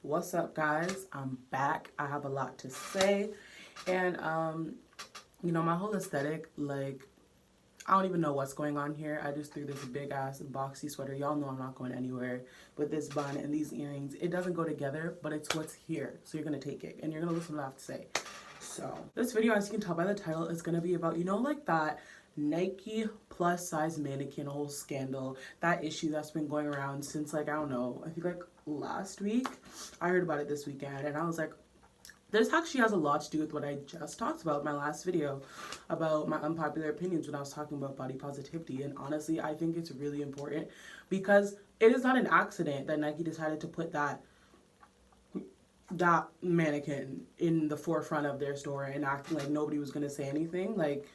What's up, guys? I'm back. I have a lot to say. And my whole aesthetic, like, I don't even know what's going on here. I just threw this big ass boxy sweater. Y'all know I'm not going anywhere with this bun and these earrings. It doesn't go together, but it's what's here. So you're gonna take it and you're gonna listen to what I have to say. So this video, as you can tell by the title, is gonna be about, like that Nike plus size mannequin whole scandal, that issue that's been going around since, like, I don't know, I think like last week. I heard about it this weekend and I was like, this actually has a lot to do with what I just talked about in my last video about my unpopular opinions when I was talking about body positivity. And honestly, I think it's really important because it is not an accident that Nike decided to put that mannequin in the forefront of their store and acting like nobody was going to say anything. Like,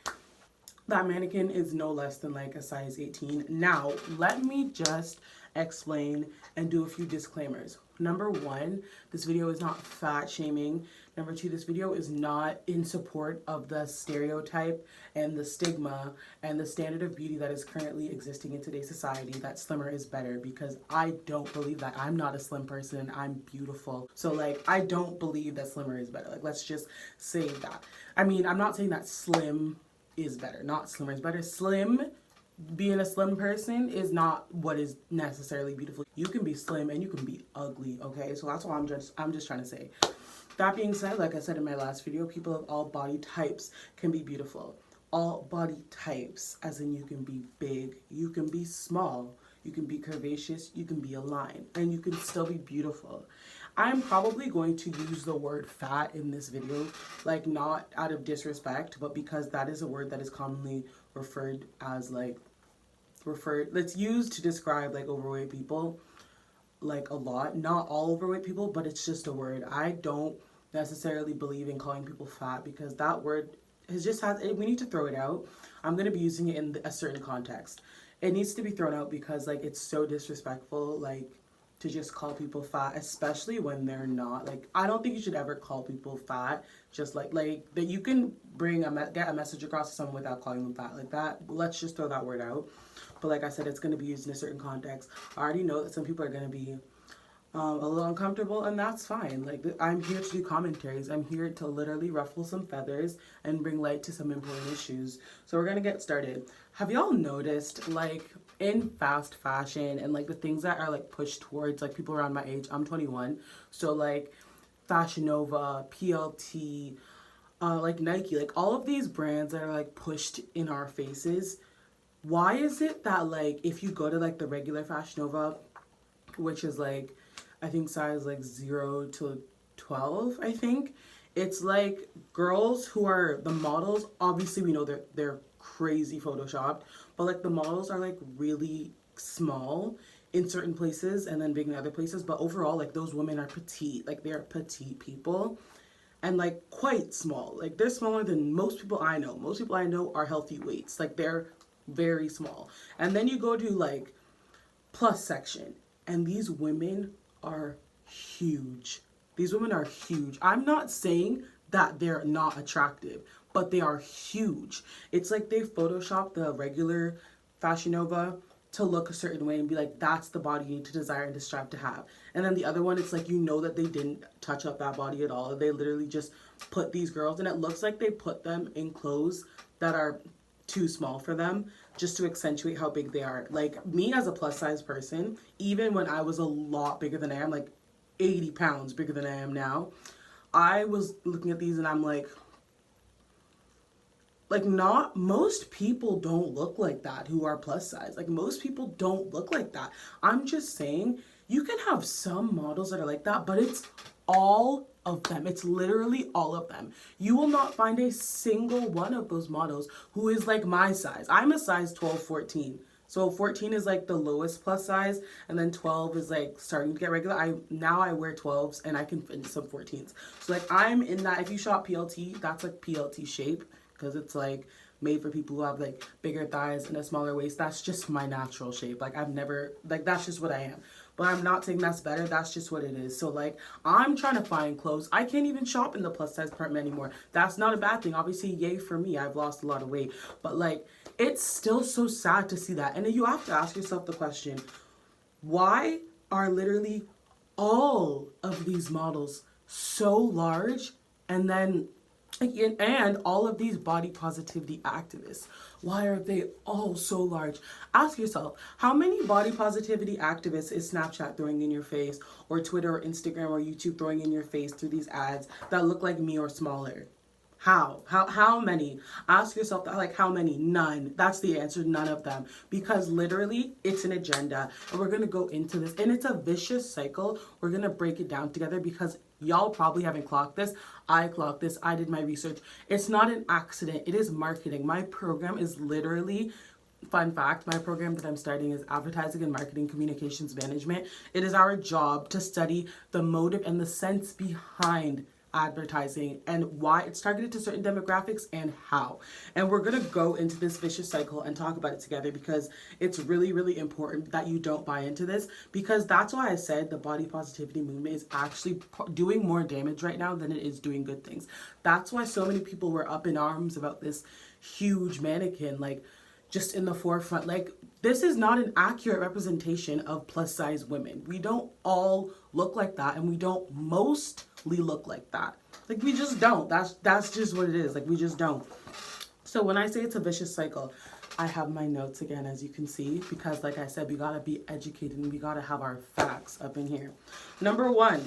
that mannequin is no less than like a size 18. Now, let me just explain and do a few disclaimers. Number one, this video is not fat shaming. Number two, this video is not in support of the stereotype and the stigma and the standard of beauty that is currently existing in today's society, that slimmer is better, because I don't believe that. I'm not a slim person. I'm beautiful. So, like, I don't believe that slimmer is better. Like, let's just say that. I mean, I'm not saying that slim is better. Not slimmer is better. Being a slim person is not what is necessarily beautiful. You can be slim and you can be ugly, okay? So that's all I'm just trying to say. That being said, like I said in my last video, people of all body types can be beautiful. All body types, as in you can be big, you can be small, you can be curvaceous, you can be a line, and you can still be beautiful. I'm probably going to use the word fat in this video, like, not out of disrespect, but because that is a word that is commonly referred as, like, it's used to describe, like, overweight people, like, a lot. Not all overweight people, but it's just a word. I don't necessarily believe in calling people fat because that word we need to throw it out. I'm going to be using it in a certain context. It needs to be thrown out because, like, it's so disrespectful, like, to just call people fat, especially when they're not. Like, I don't think you should ever call people fat, just like that you can get a message across to someone without calling them fat, like that. Let's just throw that word out. But like I said, it's going to be used in a certain context. I already know that some people are going to be a little uncomfortable, and that's fine. Like, I'm here to do commentaries. I'm here to literally ruffle some feathers and bring light to some important issues. So we're gonna get started. Have y'all noticed, like, in fast fashion and like the things that are like pushed towards like people around my age? I'm 21, so like Fashion Nova, PLT, like Nike, like all of these brands that are like pushed in our faces. Why is it that, like, if you go to like the regular Fashion Nova, which is like, I think size like 0 to 12, I think, it's like girls who are the models, obviously we know they're crazy photoshopped, but like the models are like really small in certain places and then big in other places, but overall, like, those women are petite, like they're petite people and like quite small. Like, they're smaller than most people I know. Most people I know are healthy weights, like they're very small. And then you go to like plus section and these women are huge. These women are huge. I'm not saying that they're not attractive, but they are huge. It's like they photoshopped the regular Fashion Nova to look a certain way and be like, that's the body you need to desire and to strive to have. And then the other one, it's like, that they didn't touch up that body at all. They literally just put these girls, and it looks like they put them in clothes that are too small for them just to accentuate how big they are. Like, me as a plus size person, even when I was a lot bigger than I am, like 80 pounds bigger than I am now, I was looking at these and I'm like, not most people don't look like that who are plus size. Like, most people don't look like that. I'm just saying, you can have some models that are like that, but it's all of them. It's literally all of them. You will not find a single one of those models who is like my size. I'm a size 12, 14. So 14 is like the lowest plus size, and then 12 is like starting to get regular. Now I wear 12s and I can fit into some 14s. So like, I'm in that. If you shop PLT, that's like PLT shape, because it's like made for people who have like bigger thighs and a smaller waist. That's just my natural shape. Like, that's just what I am. But I'm not saying that's better. That's just what it is. So like, I'm trying to find clothes. I can't even shop in the plus size department anymore. That's not a bad thing. Obviously, yay for me. I've lost a lot of weight. But like, it's still so sad to see that. And then you have to ask yourself the question, why are literally all of of these models so large, and then and all of these body positivity activists, why are they all so large? Ask yourself, how many body positivity activists is Snapchat throwing in your face, or Twitter or Instagram or YouTube throwing in your face through these ads that look like me or smaller? How many? Ask yourself that, like, how many? None. That's the answer, none of them. Because literally, it's an agenda. And we're going to go into this. And it's a vicious cycle. We're going to break it down together because y'all probably haven't clocked this. I clocked this. I did my research. It's not an accident. It is marketing. My program is literally... Fun fact, my program that I'm starting is Advertising and Marketing Communications Management. It is our job to study the motive and the sense behind advertising and why it's targeted to certain demographics and how. And we're going to go into this vicious cycle and talk about it together because it's really, really important that you don't buy into this, because that's why I said the body positivity movement is actually doing more damage right now than it is doing good things. That's why so many people were up in arms about this huge mannequin, like, just in the forefront. Like, this is not an accurate representation of plus size women. We don't all look like that, and we don't mostly look like that. Like, we just don't. That's just what it is. Like, we just don't. So when I say it's a vicious cycle, I have my notes again, as you can see, because like I said, we gotta be educated and we gotta have our facts up in here. Number one,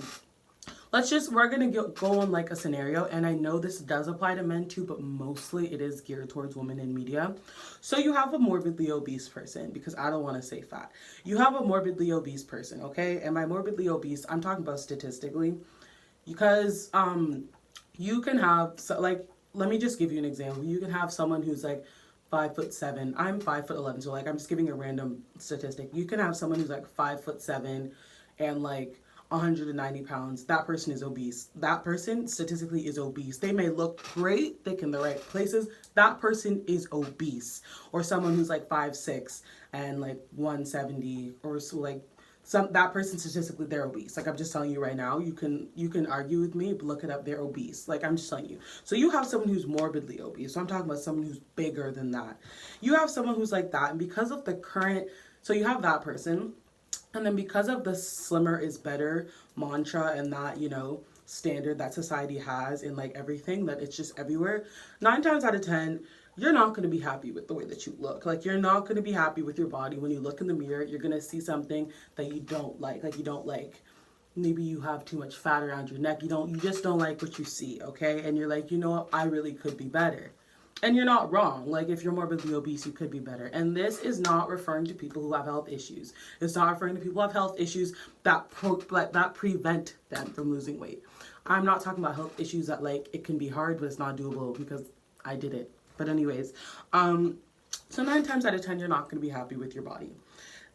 we're going to go on like a scenario, and I know this does apply to men too, but mostly it is geared towards women in media. So you have a morbidly obese person, because I don't want to say fat. You have a morbidly obese person, okay? And by morbidly obese, I'm talking about statistically, because you can have, so, like, let me just give you an example. You can have someone who's like 5'7". I'm 5'11", so like I'm just giving a random statistic. You can have someone who's like 5'7" and like 190 pounds. That person is obese. That person statistically is obese. They may look great, thick in the right places. That person is obese. Or someone who's like 5'6" and like 170, or so, like that person statistically, they're obese. Like, I'm just telling you right now, you can argue with me, but look it up, they're obese. Like, I'm just telling you. So you have someone who's morbidly obese. So I'm talking about someone who's bigger than that. You have someone who's like that, and because of the current, so you have that person. And then because of the slimmer is better mantra and that, you know, standard that society has in like everything, that it's just everywhere, 9 times out of 10, you're not going to be happy with the way that you look. Like, you're not going to be happy with your body. When you look in the mirror, you're going to see something that you don't like. Like, you don't like, maybe you have too much fat around your neck. You just don't like what you see, okay? And you're like, you know what, I really could be better. And you're not wrong. Like, if you're morbidly obese, you could be better. And this is not referring to people who have health issues. It's not referring to people who have health issues that prevent them from losing weight. I'm not talking about health issues that, like, it can be hard, but it's not doable, because I did it. But anyways, so 9 times out of 10, you're not going to be happy with your body.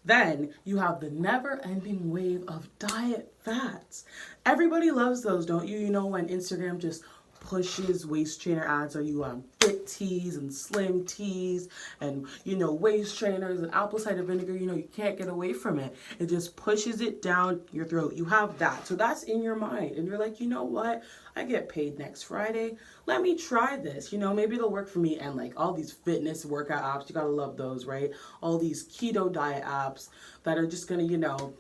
Then you have the never-ending wave of diet fads. Everybody loves those, don't you? You know, when Instagram just pushes waist trainer ads, or you fit teas and slim teas and, you know, waist trainers and apple cider vinegar, you know, you can't get away from it. It just pushes it down your throat. You have that. So that's in your mind. And you're like, you know what? I get paid next Friday. Let me try this. You know, maybe it'll work for me. And like all these fitness workout apps, you gotta love those, right? All these keto diet apps that are just gonna, you know,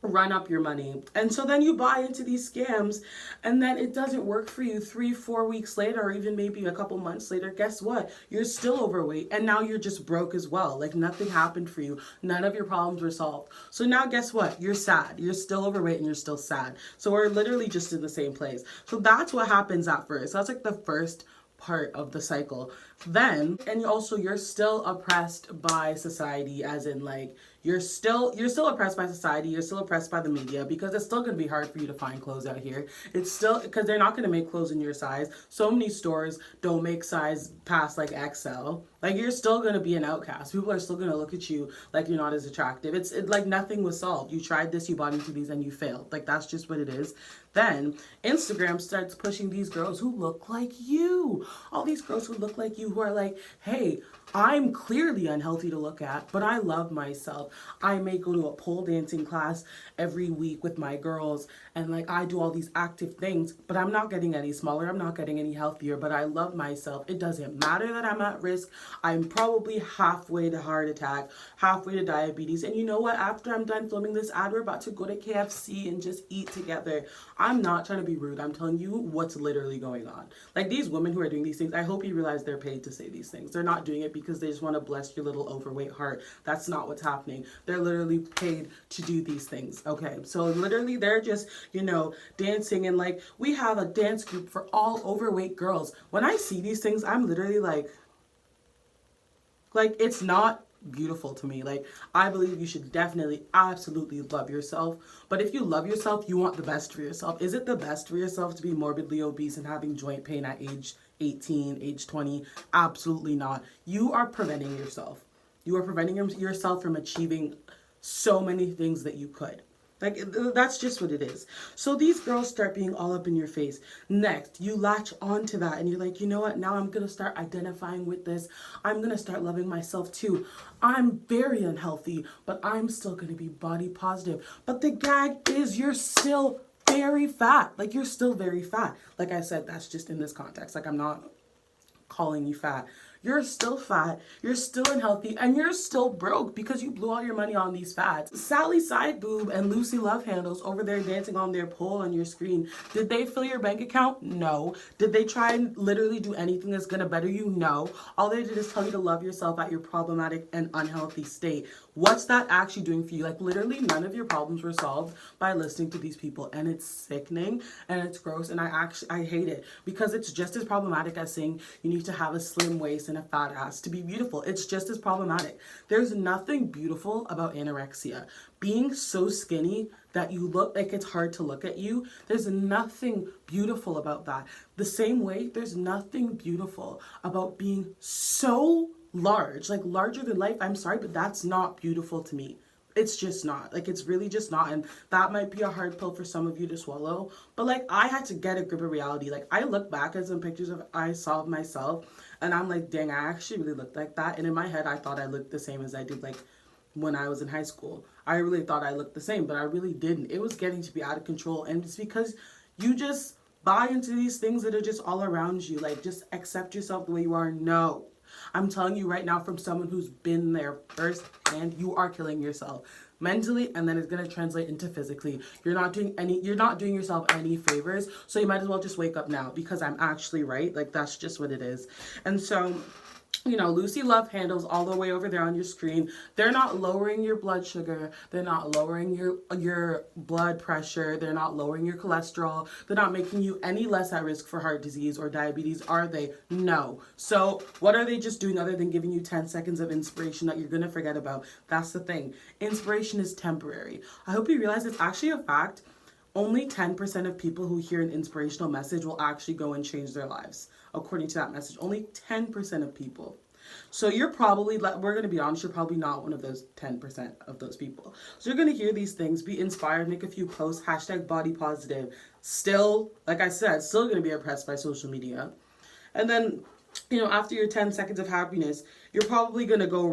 run up your money. And so then you buy into these scams, and then it doesn't work for you 3-4 weeks later, or even maybe a couple months later. Guess what? You're still overweight, and now you're just broke as well. Like, nothing happened for you. None of your problems were solved. So now guess what? You're sad. You're still overweight and you're still sad. So we're literally just in the same place. So that's what happens at first. That's like the first part of the cycle. Then, and you're still oppressed by society, as in like you're still oppressed by society, you're still oppressed by the media, because it's still going to be hard for you to find clothes out here. It's still, because they're not going to make clothes in your size. So many stores don't make size past like XL. Like, you're still going to be an outcast. People are still going to look at you like you're not as attractive. It's like nothing was solved. You tried this, you bought into these, and you failed. Like, that's just what it is. Then Instagram starts pushing these girls who look like you. All these girls who look like you, who are like, hey, I'm clearly unhealthy to look at, but I love myself. I may go to a pole dancing class every week with my girls, and like I do all these active things, but I'm not getting any smaller, I'm not getting any healthier, but I love myself. It doesn't matter that I'm at risk. I'm probably halfway to heart attack, halfway to diabetes. And you know what? After I'm done filming this ad, we're about to go to KFC and just eat together. I'm not trying to be rude. I'm telling you what's literally going on. Like these women who are doing these things, I hope you realize they're paid to say these things. They're not doing it because they just want to bless your little overweight heart. That's not what's happening. They're literally paid to do these things. Okay. So literally they're just, you know, dancing, and like we have a dance group for all overweight girls. When I see these things, I'm literally like it's not beautiful to me. Like I believe you should definitely absolutely love yourself, but if you love yourself, you want the best for yourself. Is it the best for yourself to be morbidly obese and having joint pain at age 18, age 20? Absolutely not. You are preventing yourself. You are preventing yourself from achieving so many things that you could. Like, that's just what it is. So these girls start being all up in your face. Next, you latch onto that and you're like, you know what? Now I'm going to start identifying with this. I'm going to start loving myself too. I'm very unhealthy, but I'm still going to be body positive. But the gag is you're still very fat. Like, you're still very fat. Like I said, that's just in this context. Like, I'm not calling you fat. You're still fat, you're still unhealthy, and you're still broke because you blew all your money on these fads. Sally Side Boob and Lucy Love Handles over there dancing on their pole on your screen. Did they fill your bank account? No. Did they try and literally do anything that's gonna better you? No. All they did is tell you to love yourself at your problematic and unhealthy state. What's that actually doing for you? Like literally none of your problems were solved by listening to these people, and it's sickening and it's gross, and I hate it because it's just as problematic as saying you need to have a slim waist and a fat ass to be beautiful. It's just as problematic. There's nothing beautiful about anorexia. Being so skinny that you look like it's hard to look at you, there's nothing beautiful about that. The same way, there's nothing beautiful about being so large, like larger than life. I'm sorry, but that's not beautiful to me. It's just not. Like, it's really just not. And that might be a hard pill for some of you to swallow. But, like, I had to get a grip of reality. Like, I look back at some pictures I saw of myself, and I'm like, dang, I actually really looked like that. And in my head, I thought I looked the same as I did, like, when I was in high school. I really thought I looked the same, but I really didn't. It was getting to be out of control. And it's because you just buy into these things that are just all around you. Like, just accept yourself the way you are. No. I'm telling you right now from someone who's been there firsthand, you are killing yourself mentally, and then it's going to translate into physically. You're not doing yourself any favors, so you might as well just wake up now, because I'm actually right. Like, that's just what it is. And so, you know, Lucy Love Handles all the way over there on your screen. They're not lowering your blood sugar. They're not lowering your blood pressure. They're not lowering your cholesterol. They're not making you any less at risk for heart disease or diabetes, are they? No. So what are they just doing other than giving you 10 seconds of inspiration that you're going to forget about? That's the thing. Inspiration is temporary. I hope you realize it's actually a fact. Only 10% of people who hear an inspirational message will actually go and change their lives. According to that message, only 10% of people. So you're probably, we're going to be honest, you're probably not one of those 10% of those people. So you're going to hear these things, be inspired, make a few posts, hashtag body positive. Still, like I said, still going to be oppressed by social media. And then, you know, after your 10 seconds of happiness, you're probably going to go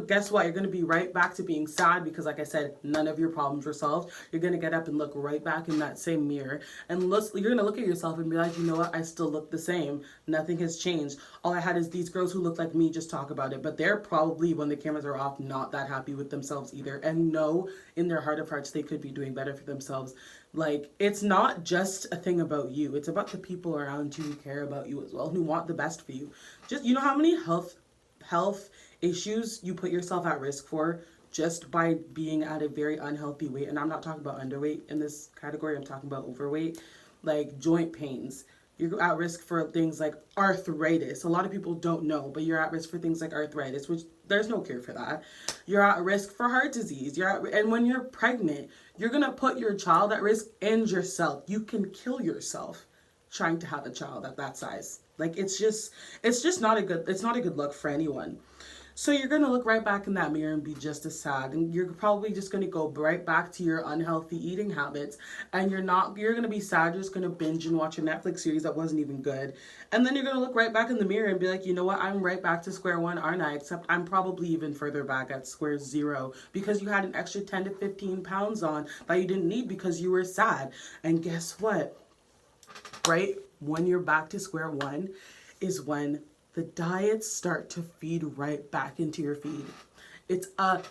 guess what? You're going to be right back to being sad because, like I said, none of your problems were solved. You're going to get up and look right back in that same mirror. And you're going to look at yourself and realize, you know what? I still look the same. Nothing has changed. All I had is these girls who look like me just talk about it. But they're probably, when the cameras are off, not that happy with themselves either. And know in their heart of hearts, they could be doing better for themselves. Like, it's not just a thing about you. It's about the people around you who care about you as well, who want the best for you. Just, you know how many health issues you put yourself at risk for just by being at a very unhealthy weight? And I'm not talking about underweight in this category. I'm talking about overweight, like joint pains. You're at risk for things like arthritis. A lot of people don't know, but you're at risk for things like arthritis, which there's no cure for that. You're at risk for heart disease. And when you're pregnant, you're going to put your child at risk and yourself. You can kill yourself trying to have a child at that size. Like, it's just not a good look for anyone. So you're going to look right back in that mirror and be just as sad. And you're probably just going to go right back to your unhealthy eating habits. And you're going to be sad. You're just going to binge and watch a Netflix series that wasn't even good. And then you're going to look right back in the mirror and be like, you know what? I'm right back to square one, aren't I? Except I'm probably even further back at square zero because you had an extra 10 to 15 pounds on that you didn't need because you were sad. And guess what? Right when you're back to square one is when the diets start to feed right back into your feed. It's a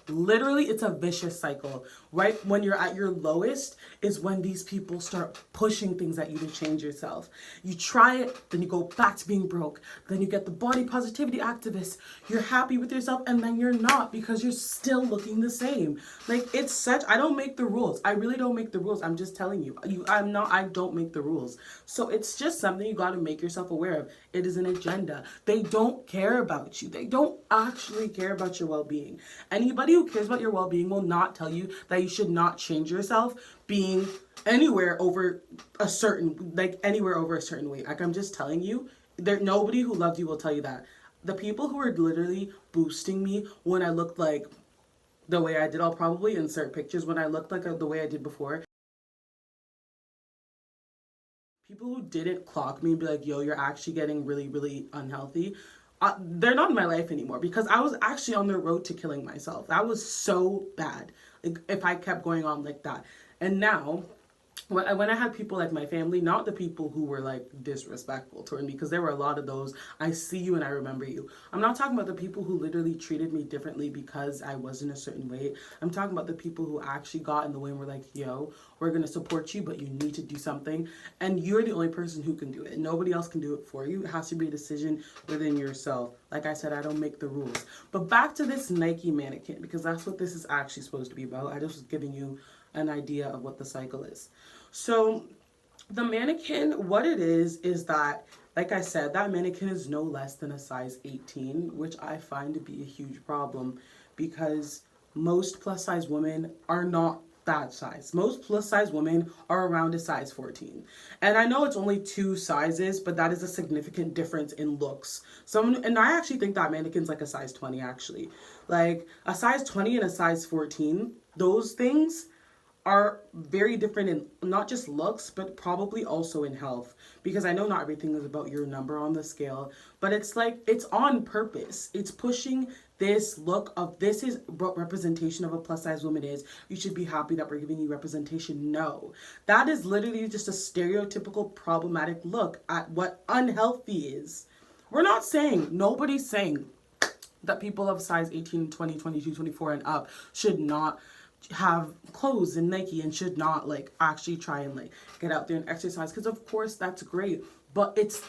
vicious cycle. Right when you're at your lowest is when these people start pushing things at you to change yourself. You try it, then you go back to being broke. Then you get the body positivity activists. You're happy with yourself, and then you're not because you're still looking the same. Like, I don't make the rules. I really don't make the rules. I'm just telling you. I don't make the rules. So it's just something you got to make yourself aware of. It is an agenda. They don't care about you. They don't actually care about your well-being. Anybody who cares about your well-being will not tell you that you should not change yourself being anywhere over a certain weight. Like, I'm just telling you, nobody who loves you will tell you that. The people who are literally boosting me when I looked like the way I did, I'll probably insert pictures when I looked like the way I did before. People who didn't clock me and be like, yo, you're actually getting really, really unhealthy. They're not in my life anymore because I was actually on the road to killing myself. That was so bad. Like, if I kept going on like that. And now, when I had people like my family, not the people who were like disrespectful toward me, because there were a lot of those. I see you and I remember you. I'm not talking about the people who literally treated me differently because I wasn't a certain weight. I'm talking about the people who actually got in the way and were like, yo, we're going to support you, but you need to do something. And you're the only person who can do it. Nobody else can do it for you. It has to be a decision within yourself. Like I said, I don't make the rules. But back to this Nike mannequin, because that's what this is actually supposed to be about. I just was giving you an idea of what the cycle is. So the mannequin, what it is that, like I said, that mannequin is no less than a size 18, which I find to be a huge problem because most plus size women are not that size. Most plus size women are around a size 14. And I know it's only 2 sizes, but that is a significant difference in looks. And I actually think that mannequin's like a size 20 actually. Like a size 20 and a size 14, those things are very different in not just looks, but probably also in health. Because I know not everything is about your number on the scale, but it's like, it's on purpose. It's pushing this look of, this is what representation of a plus size woman is. You should be happy that we're giving you representation. No, that is literally just a stereotypical problematic look at what unhealthy is. We're not saying, nobody's saying that people of size 18, 20, 22, 24 and up should not have clothes in Nike and should not like actually try and like get out there and exercise, because of course that's great, but it's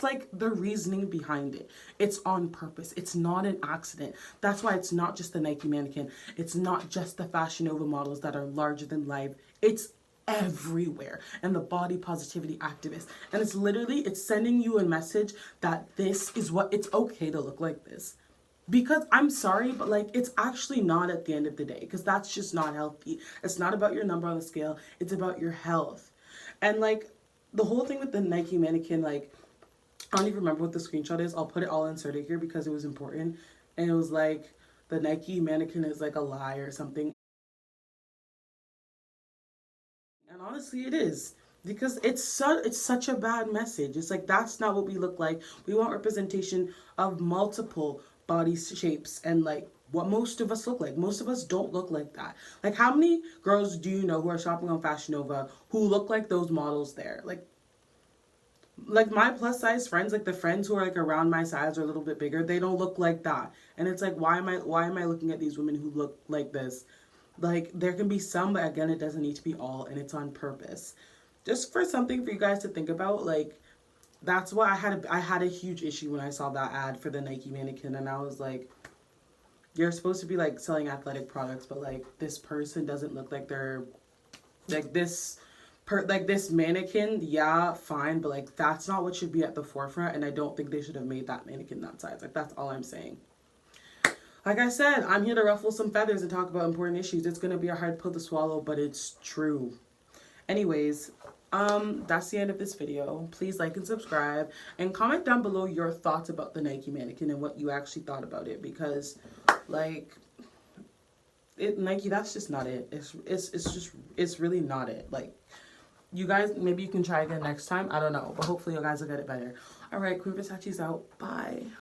like the reasoning behind it. It's on purpose. It's not an accident. That's why it's not just the Nike mannequin. It's not just the Fashion Nova models that are larger than life. It's everywhere. And the body positivity activists. And it's sending you a message that this is what, it's okay to look like this. Because I'm sorry, but like, it's actually not at the end of the day, because that's just not healthy. It's not about your number on the scale. It's about your health. And like the whole thing with the Nike mannequin, like, I don't even remember what the screenshot is. I'll put it all inserted here because it was important. And it was like, the Nike mannequin is like a lie or something. And honestly, it is. Because it's such a bad message. It's like, that's not what we look like. We want representation of multiple body shapes and like what most of us look like. Most of us don't look like that. Like, how many girls do you know who are shopping on Fashion Nova who look like those models there? Like my plus size friends, like the friends who are like around my size or a little bit bigger, they don't look like that. And it's like, why am I looking at these women who look like this? Like, there can be some, but again, it doesn't need to be all, and it's on purpose. Just for something for you guys to think about. Like, that's why I had a huge issue when I saw that ad for the Nike mannequin, and I was like, you're supposed to be like selling athletic products, but like this person doesn't look like they're like this mannequin. Yeah, fine, but like that's not what should be at the forefront, and I don't think they should have made that mannequin that size. Like, that's all I'm saying. Like I said, I'm here to ruffle some feathers and talk about important issues. It's gonna be a hard pill to swallow, but it's true. Anyways, That's the end of this video. Please like and subscribe and comment down below your thoughts about the Nike mannequin and what you actually thought about it, because like Nike, that's just not it. It's really not it. Like, you guys, maybe you can try again next time. I don't know, but hopefully you guys will get it better. All right, Queen Versachi's out. Bye.